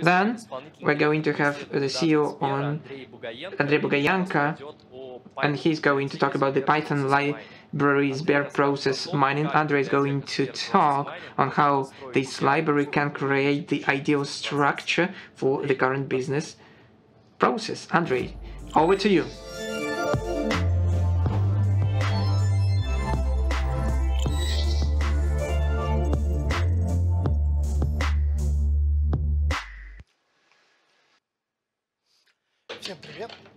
Then we're going to have the CEO on Andrey Bugaenko, and he's going to talk about the Python library SberProcessMining. Andrey is going to talk on how this library can create the ideal structure for the current business process. Andrey, over to you.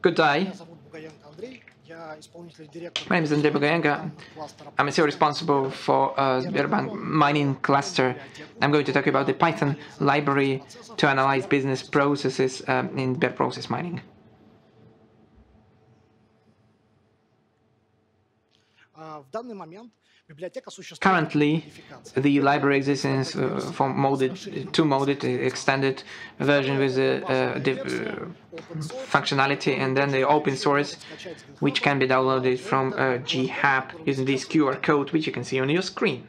Good day. My name is Andrey Bugaenko. I'm a CEO responsible for SberBank mining cluster. I'm going to talk about the Python library to analyze business processes in SberProcessMining. Currently, the library exists in two-moded extended version with functionality, and then the open source, which can be downloaded from GitHub using this QR code, which you can see on your screen.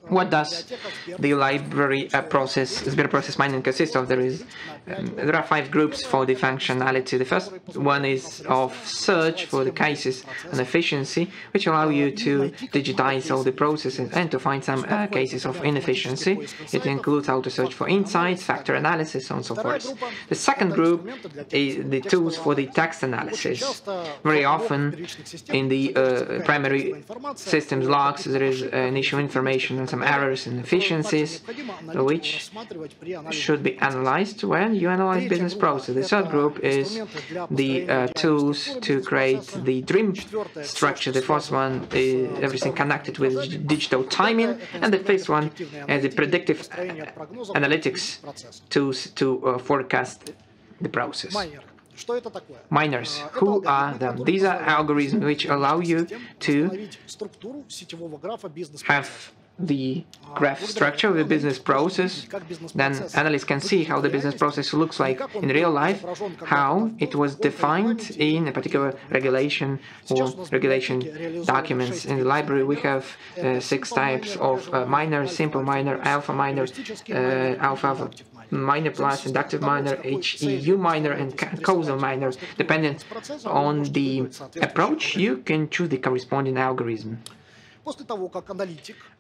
What does the library SberProcessMining consist of? There are 5 groups for the functionality. The first one is of search for the cases and efficiency, which allow you to digitize all the processes and to find some cases of inefficiency. It includes how to search for insights, factor analysis, and so forth. The second group is the tools for the text analysis. Very often in the primary systems logs there is initial information on some errors and efficiencies, which should be analyzed when you analyze business process. The third group is the tools to create the dream structure. The fourth one is everything connected with digital timing, and the fifth one is the predictive analytics tools to forecast the process. Miners, who are them? These are algorithms which allow you to have the graph structure of the business process. Then analysts can see how the business process looks like in real life, how it was defined in a particular regulation or regulation documents. In the library we have 6 types of miners: simple miner, alpha miner, alpha miner plus, inductive miner, HEU miner, and causal miner. Depending on the approach, you can choose the corresponding algorithm.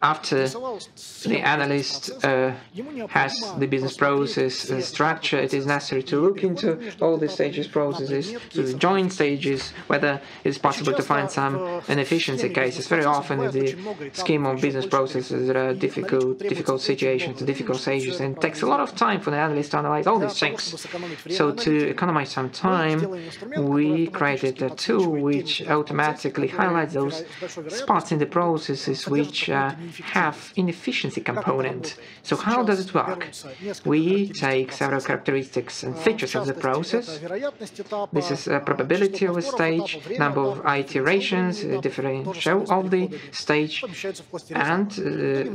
After the analyst has the business process structure, it is necessary to look into all the stages processes, to the joint stages, whether it's possible to find some inefficiency cases. Very often in the scheme of business processes there are difficult situations, difficult stages, and it takes a lot of time for the analyst to analyze all these things. So to economize some time, we created a tool which automatically highlights those spots in the process which have inefficiency component. So how does it work? We take several characteristics and features of the process. This is a probability of a stage, number of iterations, differential of the stage, and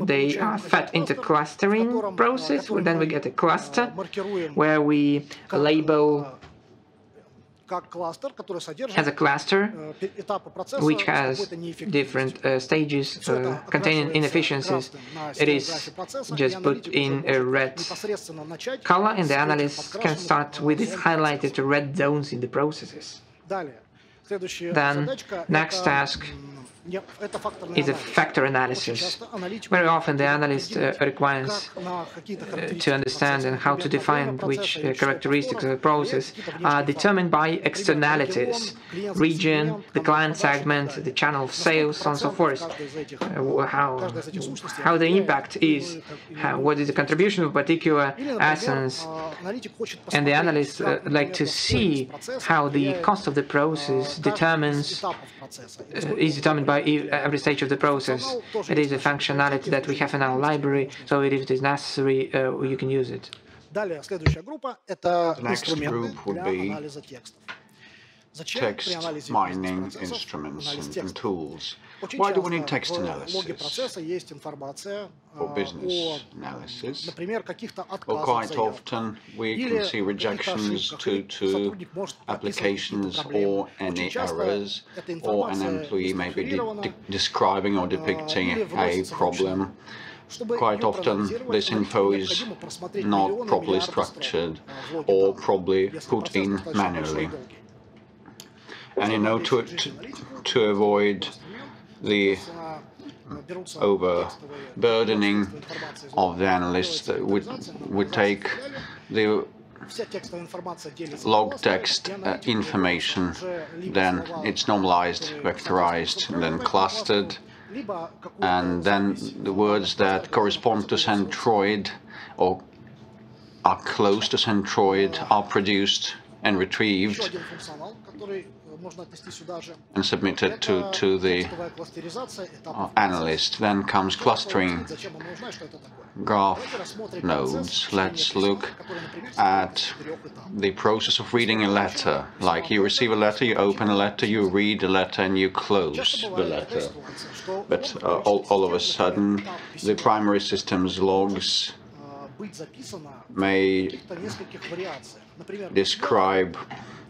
they are fed into clustering process. Then we get a cluster where we label as a cluster which has different stages containing inefficiencies. It is just put in a red color, and the analyst can start with these highlighted red zones in the processes. Then next task is a factor analysis. Very often the analyst requires to understand and how to define which characteristics of the process are determined by externalities: region, the client segment, the channel of sales, so on and so forth. How the impact is, what is the contribution of a particular essence, and the analysts like to see how the cost of the process is determined by every stage of the process. It is a functionality that we have in our library, so if it is necessary, you can use it. The next group would be text mining instruments and tools. Why do we need text analysis or business analysis? Well, quite often we can see rejections due to applications or any errors, or an employee may be describing or depicting a problem. Quite often this info is not properly structured or probably put in manually. And to avoid the overburdening of the analysts, we take the log text information, then it's normalized, vectorized, and then clustered, and then the words that correspond to centroid or are close to centroid are produced and retrieved and submitted to the analyst. Then comes clustering graph nodes. Let's look at the process of reading a letter. Like you receive a letter, you open a letter, you read a letter, and you close the letter. But all of a sudden, the primary system's logs may describe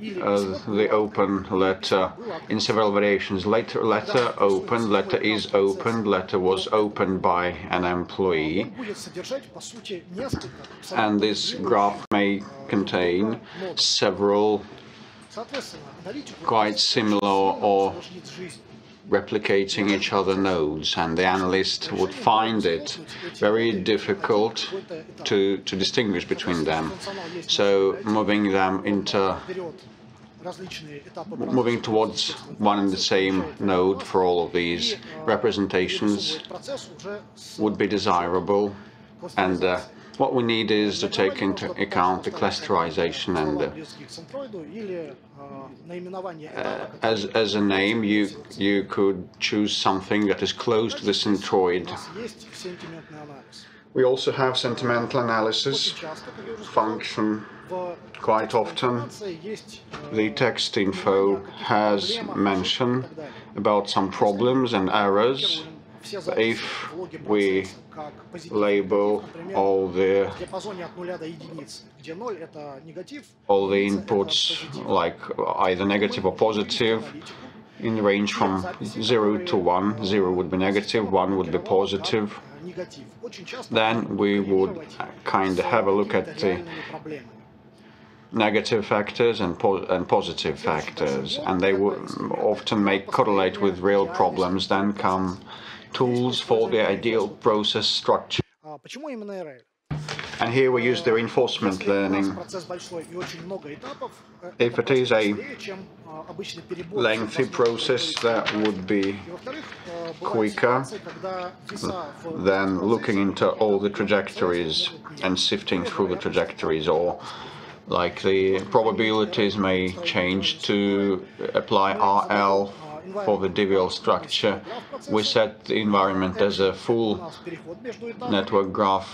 the open letter in several variations. Letter opened, letter is opened, letter was opened by an employee. And this graph may contain several quite similar or replicating each other nodes, and the analyst would find it very difficult to distinguish between them. So moving towards one and the same node for all of these representations would be desirable, and what we need is to take into account the clusterization, and as a name you could choose something that is close to the centroid. We also have sentimental analysis function. Quite often the text info has mention about some problems and errors. If we label all the inputs like either negative or positive in the range from 0 to 1, 0 would be negative, 1 would be positive, then we would kind of have a look at the negative factors and positive factors, and they would often correlate with real problems. Then come tools for the ideal process structure. And here we use the reinforcement learning. If it is a lengthy process, that would be quicker than looking into all the trajectories and sifting through the trajectories, or like the probabilities may change to apply RL for the trivial structure. We set the environment as a full network graph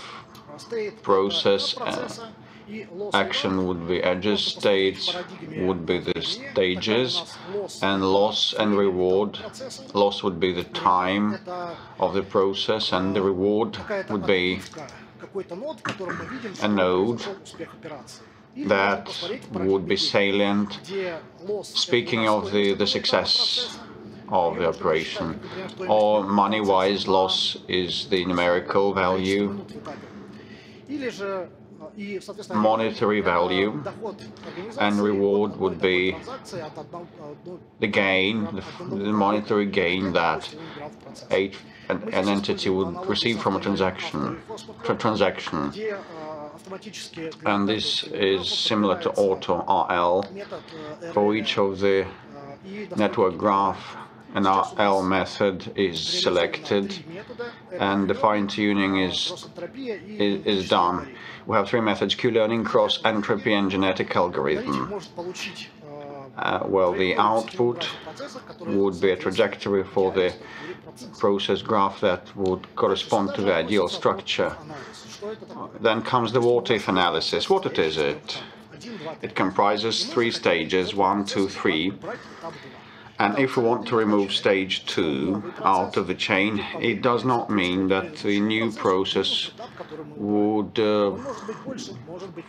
process. Action would be edges, states would be the stages, and loss and reward. Loss would be the time of the process, and the reward would be a node that would be salient, speaking of the success of the operation. Or money-wise, loss is the numerical value, monetary value, and reward would be the gain, the monetary gain that an entity would receive from a transaction. And this is similar to auto RL. For each of the network graph, an RL method is selected and the fine-tuning is done. We have three methods: Q-learning, cross-entropy, and genetic algorithm. Well, the output would be a trajectory for the process graph that would correspond to the ideal structure. Then comes the what-if analysis. What is it? It comprises three stages, 1, 2, 3. And if we want to remove stage 2 out of the chain, it does not mean that the new process would,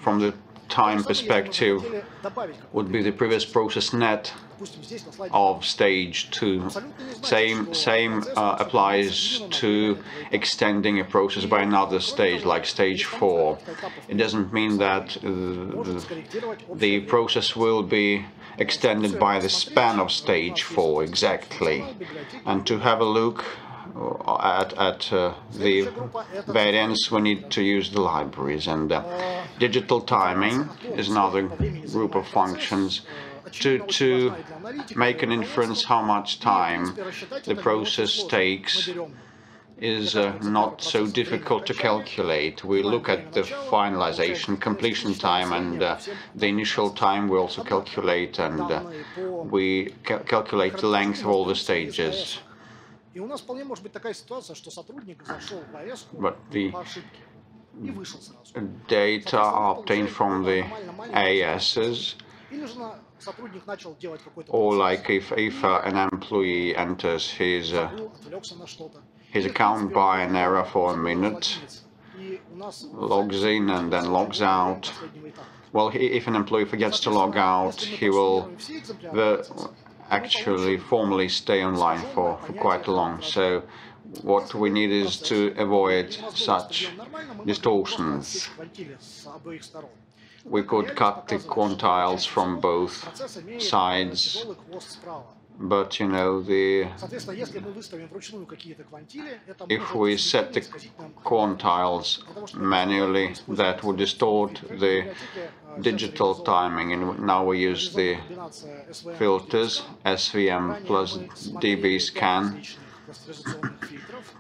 from the time perspective would be the previous process net of stage 2. Same applies to extending a process by another stage, like stage 4. It doesn't mean that the process will be extended by the span of stage 4 exactly. And to have a look at the variants, we need to use the libraries, and digital timing is another group of functions to make an inference how much time the process takes is not so difficult to calculate. We look at the finalization, completion time, and the initial time we also calculate, and we calculate the length of all the stages. But the data are obtained from the ASs, or like if an employee enters his account by an error for a minute, logs in and then logs out. Well, if an employee forgets to log out, he will actually formally stay online for quite long. So what we need is to avoid such distortions. We could cut the quantiles from both sides, but you know, if we set the quantiles manually, that would distort the digital timing, and now we use the filters SVM plus DB scan.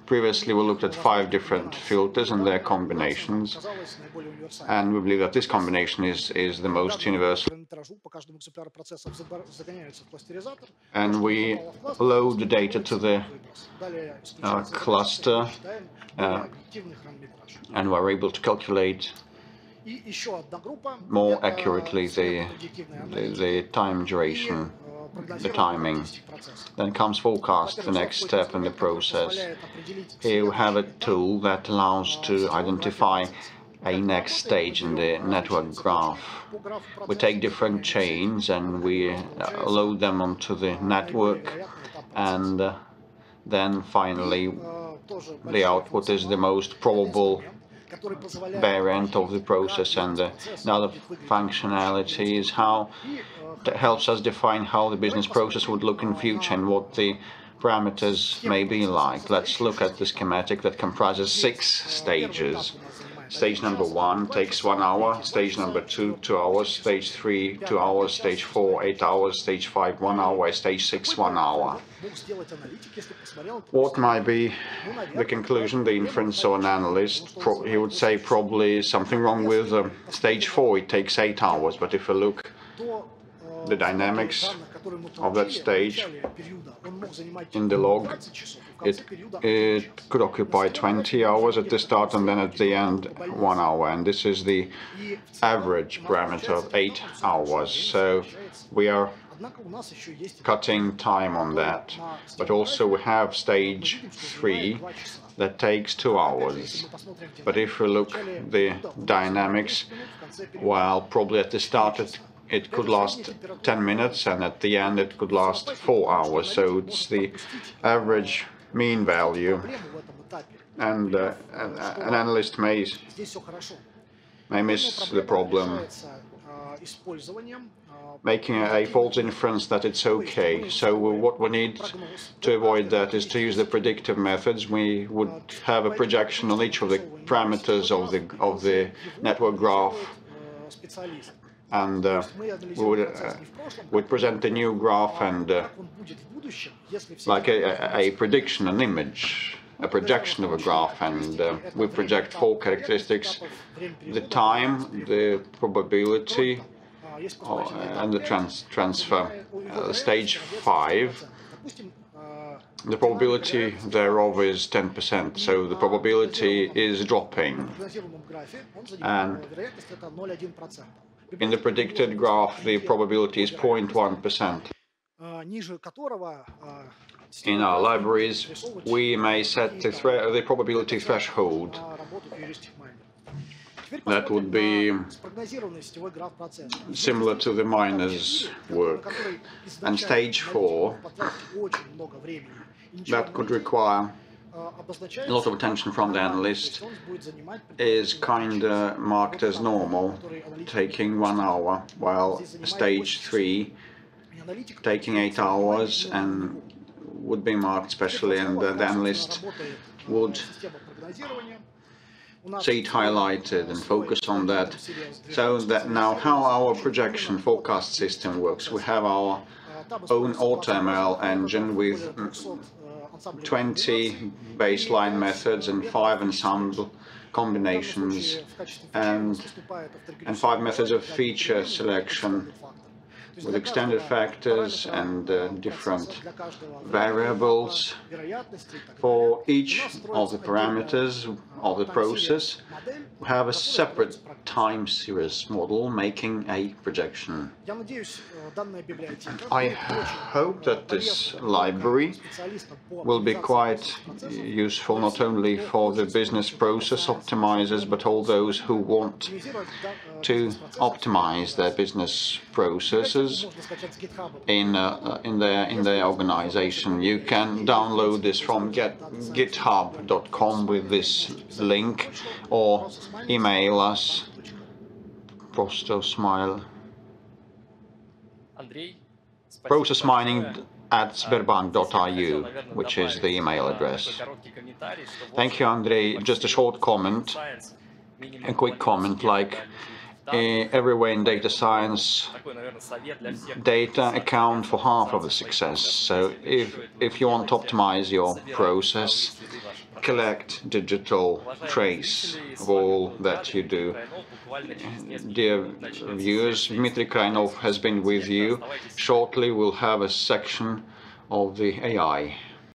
Previously we looked at 5 different filters and their combinations, and we believe that this combination is the most universal. And we load the data to the cluster, and we're able to calculate more accurately the time duration, the timing. Then comes forecast, the next step in the process. Here we have a tool that allows to identify a next stage in the network graph. We take different chains and we load them onto the network, and then finally the output is the most probable variant of the process. And another functionality is how that helps us define how the business process would look in future and what the parameters may be like. Let's look at the schematic that comprises 6 stages. Stage number 1 takes 1 hour, stage number 2, 2 hours, stage 3, 2 hours, stage 4, 8 hours, stage 5, 1 hour, stage 6, 1 hour. What might be the conclusion, the inference of an analyst? He would say probably something wrong with stage 4, it takes 8 hours, but if you look the dynamics of that stage in the log, it could occupy 20 hours at the start and then at the end 1 hour, and this is the average parameter of 8 hours. So we are cutting time on that, but also we have stage 3 that takes 2 hours. But if we look the dynamics, well, probably at the start it could last 10 minutes and at the end it could last 4 hours. So it's the average mean value, and an analyst may miss the problem, making a false inference that it's okay. So what we need to avoid that is to use the predictive methods. We would have a projection on each of the parameters of the network graph, and we would present a new graph and like a prediction, an image, a projection of a graph, and we project 4 characteristics: the time, the probability, and the transfer. Stage 5, the probability thereof is 10%, so the probability is dropping. And in the predicted graph, the probability is 0.1%. in our libraries, we may set the probability threshold. That would be similar to the miner's work. And stage 4, that could require a lot of attention from the analyst, is kind of marked as normal, taking 1 hour, while stage 3 taking 8 hours and would be marked specially, and the analyst would see it highlighted and focus on that. So that now how our projection forecast system works. We have our own AutoML engine with 20 baseline methods and 5 ensemble combinations and 5 methods of feature selection with extended factors and different variables for each of the parameters of the process. We have a separate time series model making a projection. I hope that this library will be quite useful not only for the business process optimizers, but all those who want to optimize their business processes in their organization. You can download this from github.com with this link, or email us processmining@sberbank.ru, which is the email address. Thank you, Andrey. Just a short comment, a quick comment, like everywhere in data science, data account for half of the success. So if you want to optimize your process, collect digital trace of all that you do. Dear viewers, Dmitry Krainov has been with you. Shortly we'll have a section of the AI.